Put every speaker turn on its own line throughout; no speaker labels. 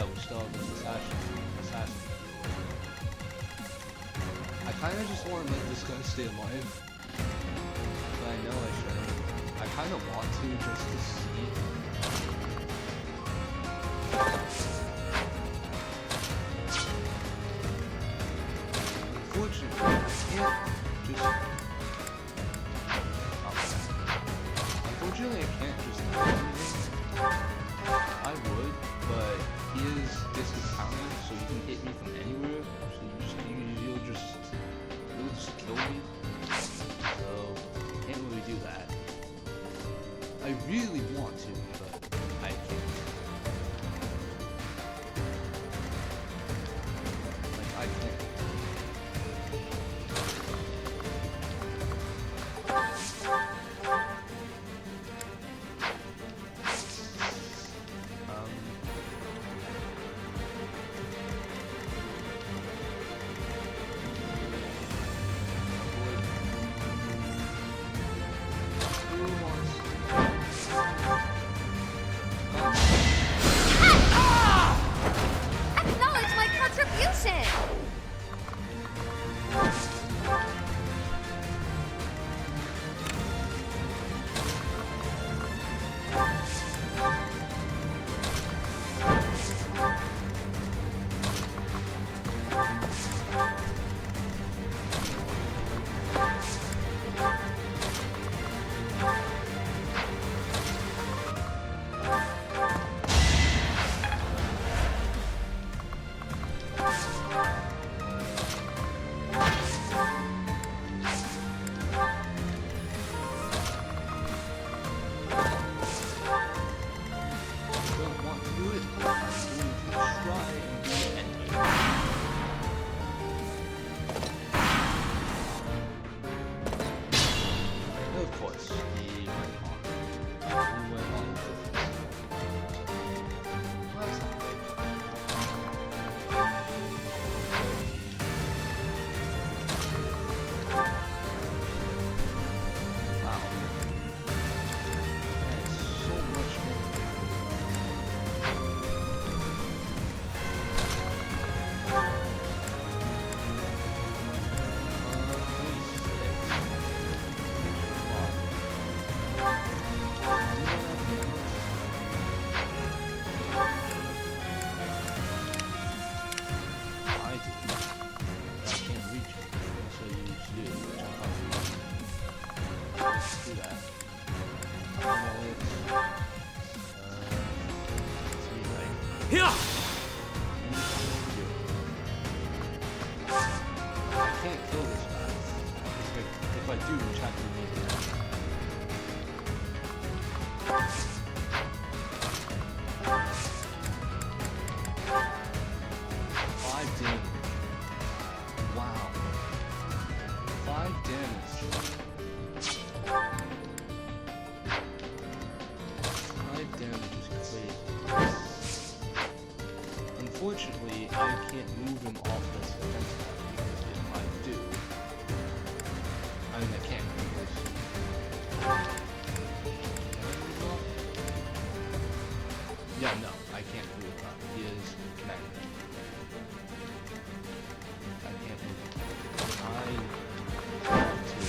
Yeah, we're still on this assassin. I kind of just want to let this guy stay alive, but I know I shouldn't. I kind of want to just to see. Unfortunately, I can't just. Unfortunately, I can't just do anything. I would, but he is discounted, so he can hit me from anywhere. So he'll just kill me. So can't really do that. I really want to, but I can't. Like I can't.
Acknowledge my contribution!
Unfortunately, I can't move him off this defense line because if I do, I mean I can't because yeah, no, I can't move him up. He is connected. I can't move him. I want to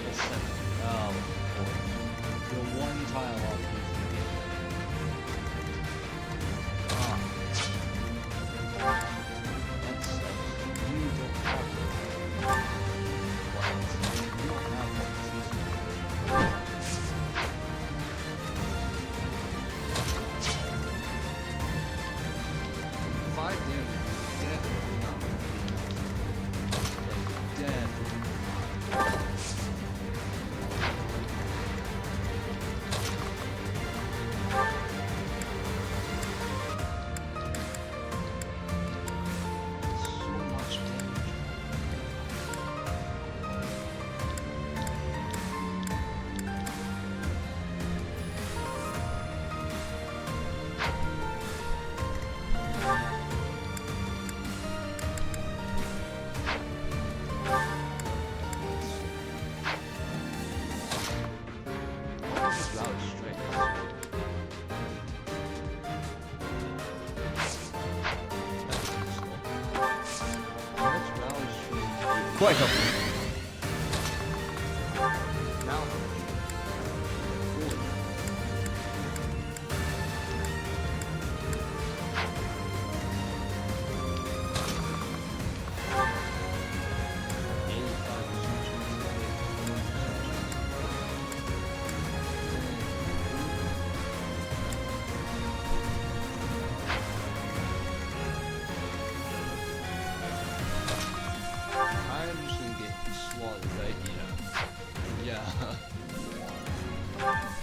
a second. Oh, boy. The one tile off is
Quite helpful.
Now, I'm just gonna get swallowed, right? Yeah.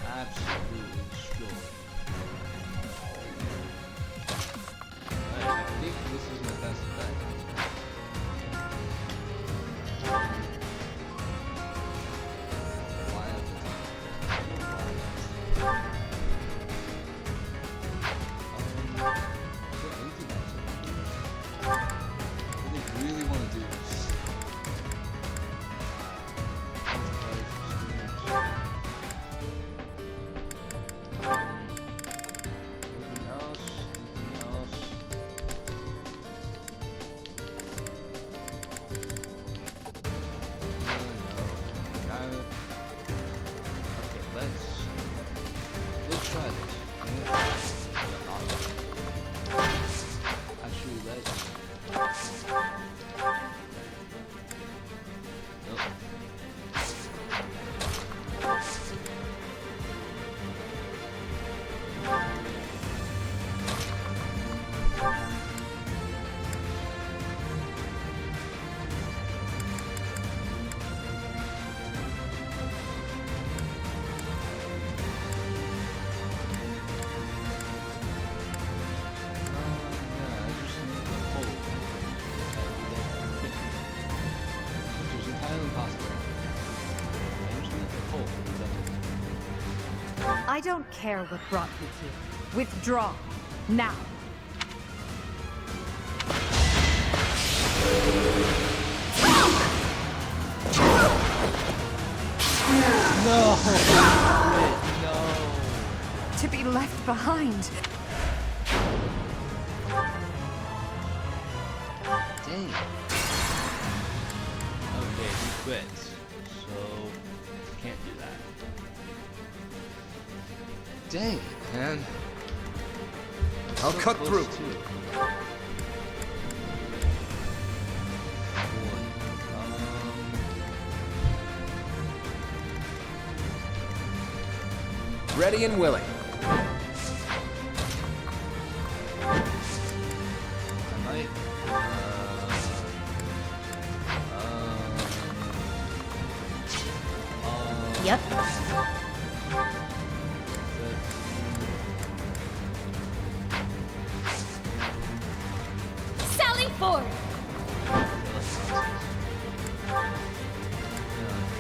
Absolutely destroyed. Alright, I think this is my best bet. Why have is there anything else I can do? I really want to do this. Let's try this. Actually, let's. Nope.
I don't care what brought you here. Withdraw. Now.
No! No!
To be left behind.
Dang. Okay, he quits. So, can't do that. Dang, man.
I'll
So
cut
close
through.
too.
Ready and willing.
I might.
Yep. Sally forward.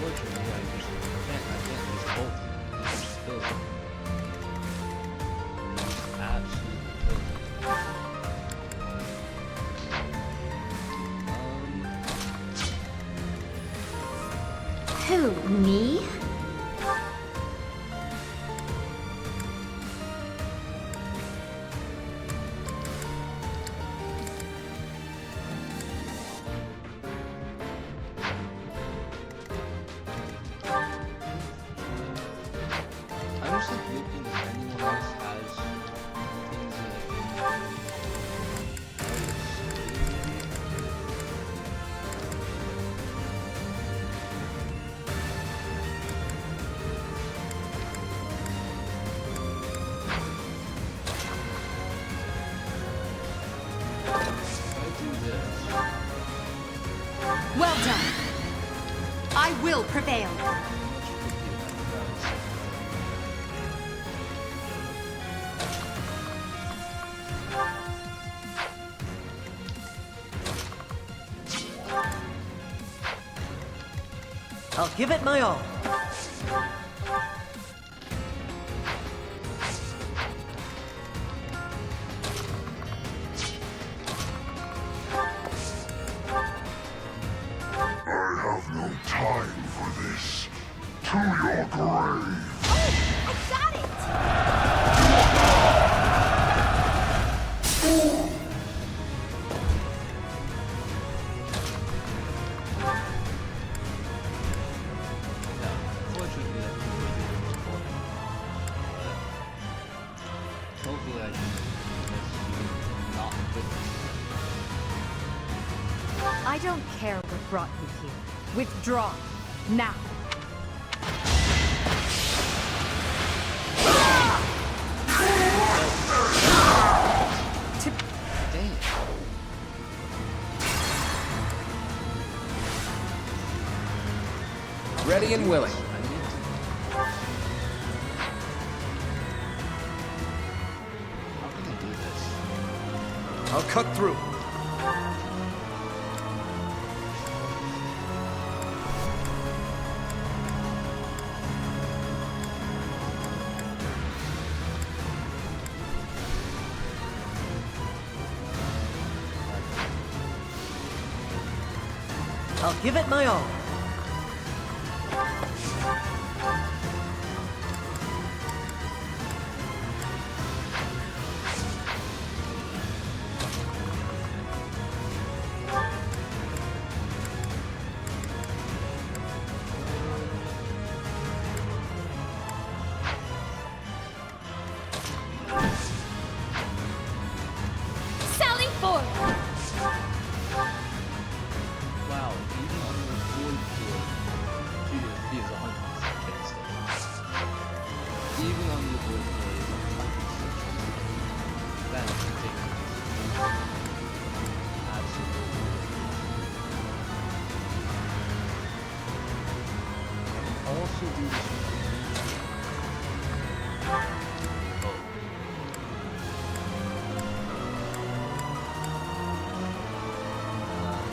Unfortunately, I can't use both. These are still absolutely filthy.
Who, me?
I'm just like looking if anyone else has things that if I do this.
Well done. I will prevail.
I'll give it my all.
I have no time for this. To your grave.
I got it! I don't care what brought you here. Withdraw. Now.
Dang it.
Ready and willing.
I need to. How can I do this?
I'll cut through.
I'll give it my all.
Sally forth!
Wow, even on the fourth floor, he is 100% chance. Even on the fourth floor, he is 100% That is ridiculous. Absolutely. I can also do this. Oh.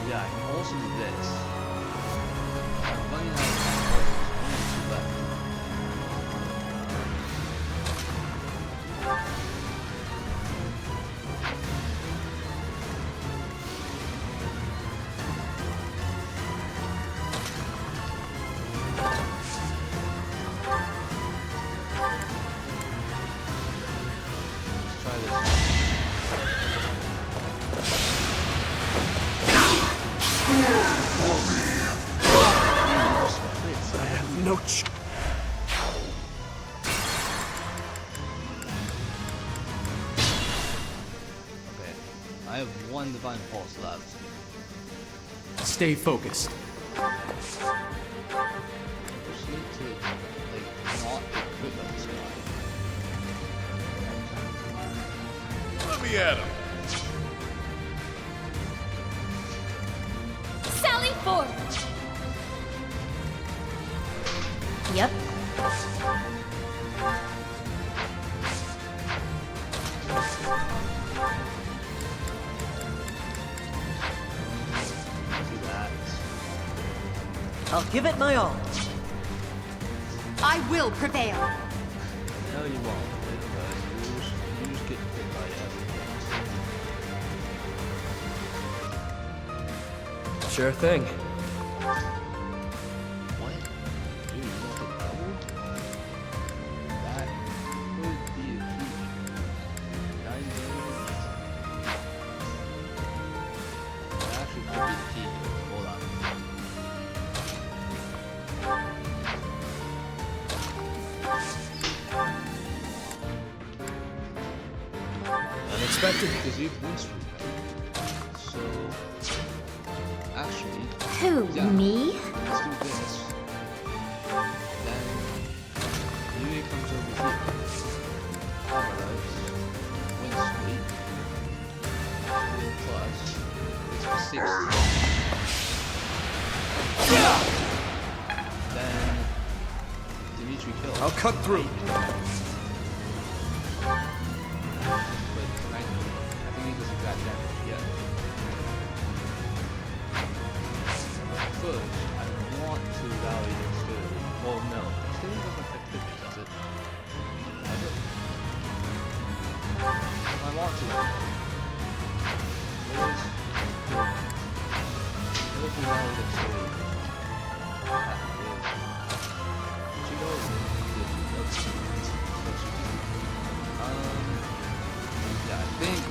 Yeah, I can also do this. I'm running out of time. Only two left. Let's try this.
I have no ch...
Okay, I have one divine pulse left.
Stay focused.
I just need to, like, not equip this guy.
Let me at him.
Sally forth! Yep.
Do that.
I'll give it my all.
I will prevail.
No, you won't. You just get hit by everything.
Sure thing.
What? Dude, you want the double? That could be a huge 9 damage. That actually could be the key. Hold on.
Unexpected.
Because you have win streak, right? So, actually,
Who,
yeah,
me?
let's do this. Then, Yui comes over here. Alright. Win streak. Win plus. It's a 60. Then, Dimitri kills.
I'll cut through.
But I think he doesn't got damage yet. First, I want to rally dexterity. Well, no. Dexterity doesn't affect hit me, does it? Does it? I want to. Where's the rally dexterity? She goes. Yeah, I think.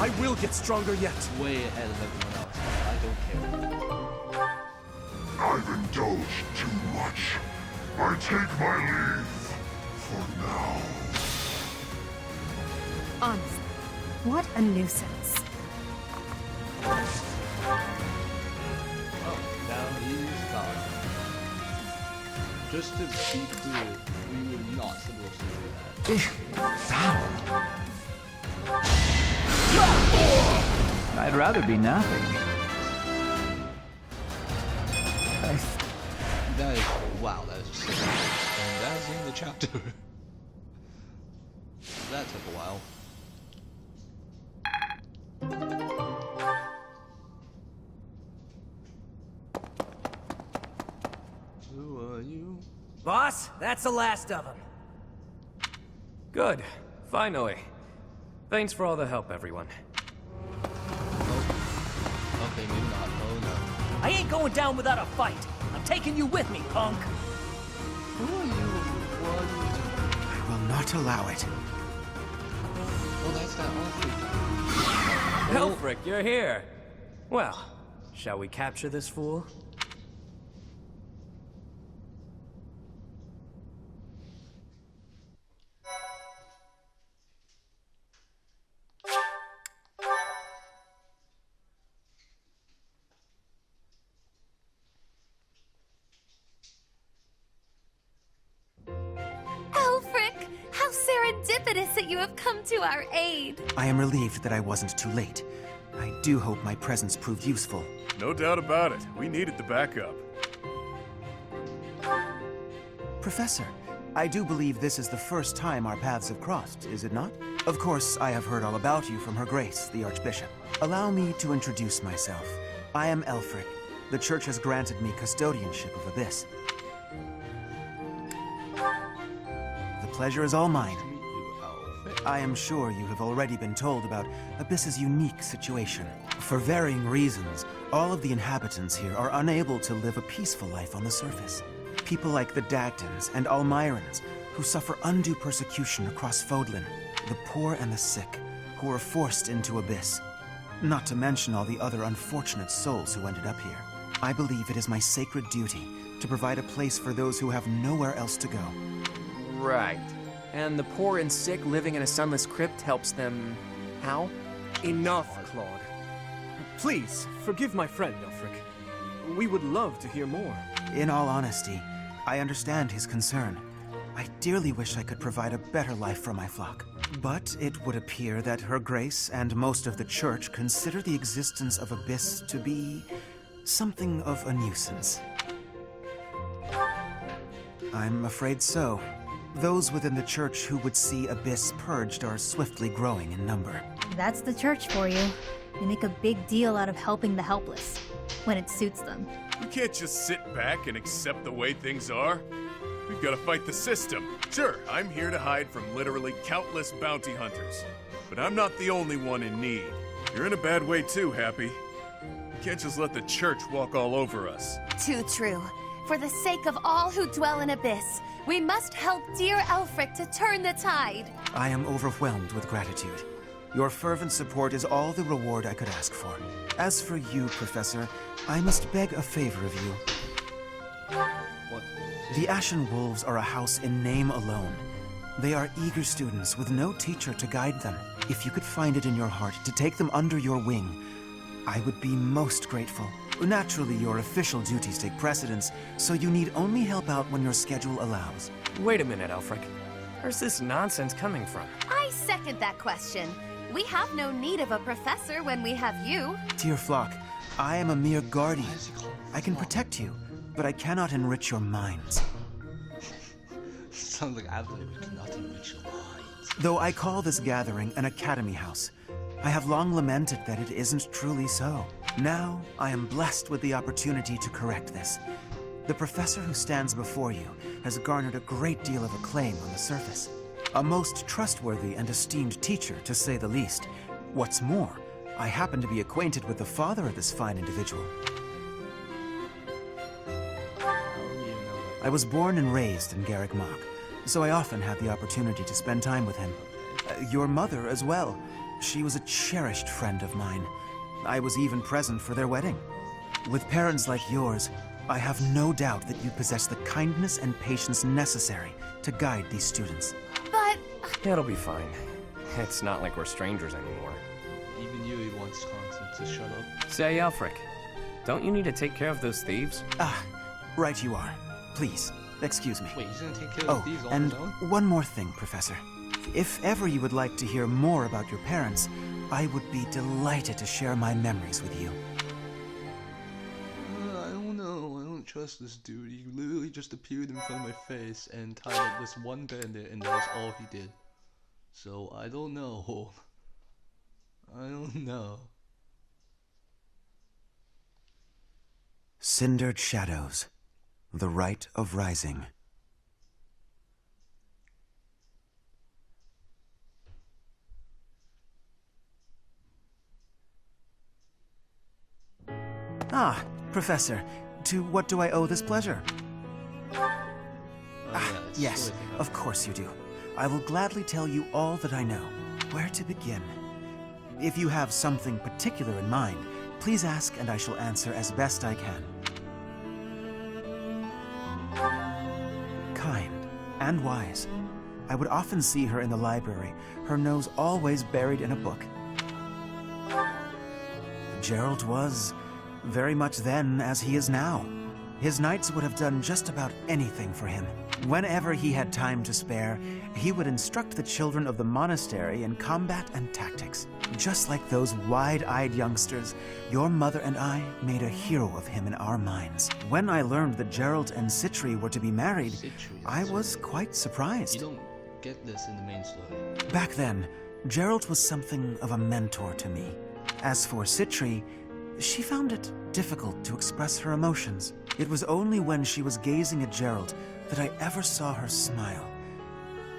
I will get stronger yet.
way ahead of everyone else. I don't care.
I've indulged too much. I take my leave for now.
Honestly, what a nuisance.
Oh, now he's gone. Just to be clear, we were not supposed to do that.
I'd rather be napping.
That is, wow, that is just sick. And that's in the chapter. That took a while. Who are you?
Boss, that's the last of them.
Good. Finally. Thanks for all the help, everyone.
Okay, maybe not. Oh no.
I ain't going down without a fight. I'm taking you with me, punk.
Who are you? What?
I will not allow it.
Oh, that's that Alfred.
Elfric, you're here. Well, shall we capture this fool?
Alfric, how serendipitous that you have come to our aid.
I am relieved that I wasn't too late. I do hope my presence proved useful.
No doubt about it. We needed the backup.
Professor, I do believe this is the first time our paths have crossed, is it not? Of course, I have heard all about you from Her Grace, the Archbishop. Allow me to introduce myself. I am Elfric. The Church has granted me custodianship of Abyss. The pleasure is all mine. I am sure you have already been told about Abyss's unique situation. For varying reasons, all of the inhabitants here are unable to live a peaceful life on the surface. People like the Dagdans and Almirans, who suffer undue persecution across Fodlan. The poor and the sick, who are forced into Abyss. Not to mention all the other unfortunate souls who ended up here. I believe it is my sacred duty to provide a place for those who have nowhere else to go.
Right. And the poor and sick living in a sunless crypt helps them... how?
Enough, Claude. Please, forgive my friend, Elfric. We would love to hear more.
In all honesty, I understand his concern. I dearly wish I could provide a better life for my flock. But it would appear that Her Grace and most of the Church consider the existence of Abyss to be something of a nuisance. I'm afraid so. Those within the Church who would see Abyss purged are swiftly growing in number.
That's the church for you. They make a big deal out of helping the helpless, when it suits them.
We can't just sit back and accept the way things are. We've got to fight the system. Sure, I'm here to hide from literally countless bounty hunters. But I'm not the only one in need. You're in a bad way too, Happy. We can't just let the Church walk all over us.
Too true. For the sake of all who dwell in Abyss, we must help dear Alfric to turn the tide.
I am overwhelmed with gratitude. Your fervent support is all the reward I could ask for. As for you, Professor, I must beg a favor of you.
What?
The Ashen Wolves are a house in name alone. They are eager students with no teacher to guide them. If you could find it in your heart to take them under your wing, I would be most grateful. Naturally, your official duties take precedence, so you need only help out when your schedule allows.
Wait a minute, Elfric. Where's this nonsense coming from?
I second that question. We have no need of a professor when we have you.
Dear flock, I am a mere guardian. I can protect you, but I cannot enrich your minds.
Sounds like absolutely cannot enrich your minds.
Though I call this gathering an academy house, I have long lamented that it isn't truly so. Now, I am blessed with the opportunity to correct this. The professor who stands before you has garnered a great deal of acclaim on the surface. A most trustworthy and esteemed teacher, to say the least. What's more, I happen to be acquainted with the father of this fine individual. I was born and raised in Garrick Mach, so I often have the opportunity to spend time with him. Your mother as well. She was a cherished friend of mine. I was even present for their wedding. With parents like yours, I have no doubt that you possess the kindness and patience necessary to guide these students.
But
It'll be fine. It's not like we're strangers anymore.
Even Yui wants Constance to shut up.
Say, Alfric, don't you need to take care of those thieves?
Ah, right you are. Please, excuse me.
Wait, he's gonna take care
Oh,
of these on
and
his own?
one more thing, Professor. If ever you would like to hear more about your parents, I would be delighted to share my memories with you.
I don't know. I don't trust this dude. He literally just appeared in front of my face and tied up this one bandit, and that was all he did. So, I don't know. I don't know.
Cindered Shadows. The Rite of Rising. Ah, Professor, to what do I owe this pleasure? Yes, of course you do. I will gladly tell you all that I know. Where to begin? If you have something particular in mind, please ask and I shall answer as best I can. Kind and wise. I would often see her in the library, her nose always buried in a book. Gerald was very much then as he is now. His knights would have done just about anything for him. Whenever he had time to spare, he would instruct the children of the monastery in combat and tactics. Just like those wide-eyed youngsters, your mother and I made a hero of him in our minds. When I learned that Gerald and Citri were to be married, I was quite surprised.
You don't get this in the main story.
Back then, Gerald was something of a mentor to me. As for Citri, she found it difficult to express her emotions. It was only when she was gazing at Gerald that I ever saw her smile.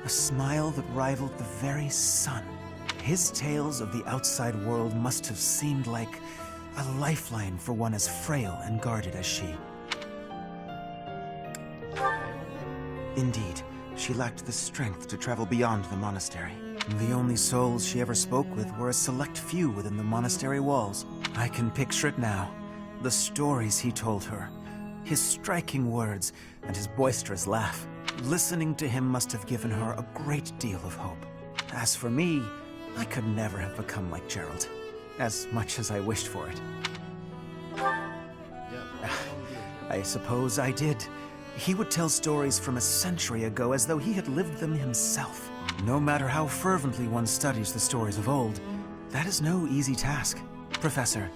A smile that rivaled the very sun. His tales of the outside world must have seemed like a lifeline for one as frail and guarded as she. Indeed, she lacked the strength to travel beyond the monastery. The only souls she ever spoke with were a select few within the monastery walls. I can picture it now. The stories he told her, his striking words, and his boisterous laugh. Listening to him must have given her a great deal of hope. As for me, I could never have become like Gerald, as much as I wished for it. I suppose I did. He would tell stories from a century ago as though he had lived them himself. No matter how fervently one studies the stories of old, that is no easy task. Professor,